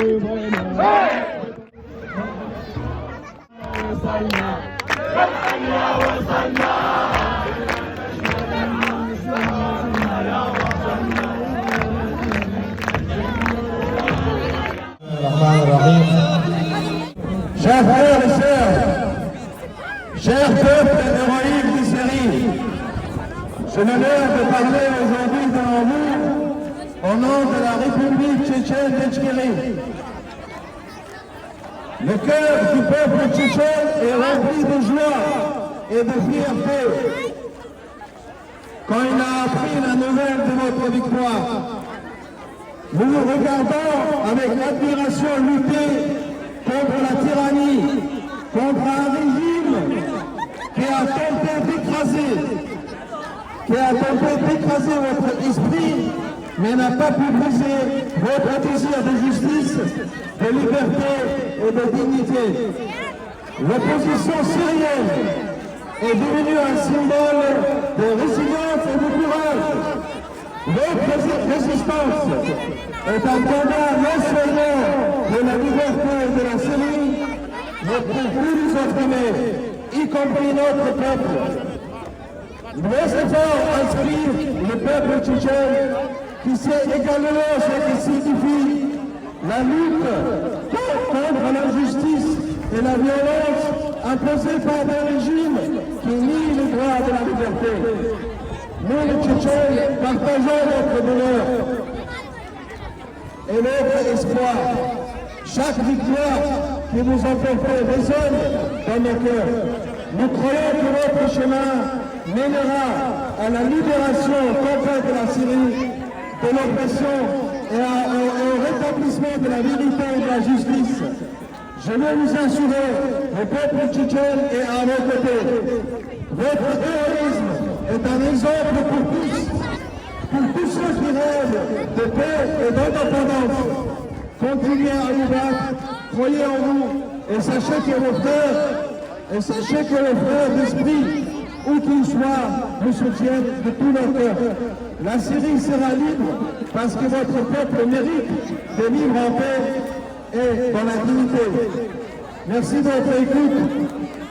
Chers frères et sœurs, chers peuples héroïques du Syrie, j'ai l'honneur de parler aujourd'hui devant vous au nom de la République tchétchène d'Itchérie. Le cœur du peuple tchétchène est rempli de joie et de fierté quand il a appris la nouvelle de votre victoire. Nous vous regardons avec admiration lutter contre la tyrannie, contre un régime qui a tenté d'écraser votre esprit, mais n'a pas pu briser votre désir de justice, de liberté et de dignité. L'opposition syrienne est devenue un symbole de résilience et de courage. Votre résistance est un combat non seulement de la liberté de la Syrie, mais pour tous les opprimés, y compris notre peuple. Nos efforts inspirent le peuple tchétchène qui sait également ce qui signifie la lutte contre l'injustice et la violence imposée par des régimes qui nient le droit de la liberté. Nous, les Tchétchènes, partageons notre douleur et notre espoir. Chaque victoire que vous emportez résonne dans nos cœurs. Nous croyons que votre chemin mènera à la libération complète de la Syrie, de l'oppression et au rétablissement de la vérité et de la justice. Je veux vous assurer, le peuple tchétchène est à vos côtés. Votre héroïsme est un exemple pour tous ceux qui rêvent de paix et d'indépendance. Continuez à vous battre, croyez en vous et sachez que les frères d'esprit, où qu'ils soient, vous soutiennent de tout leur cœur. La Syrie sera libre parce que votre peuple mérite de vivre en paix et dans la dignité. Merci de votre écoute.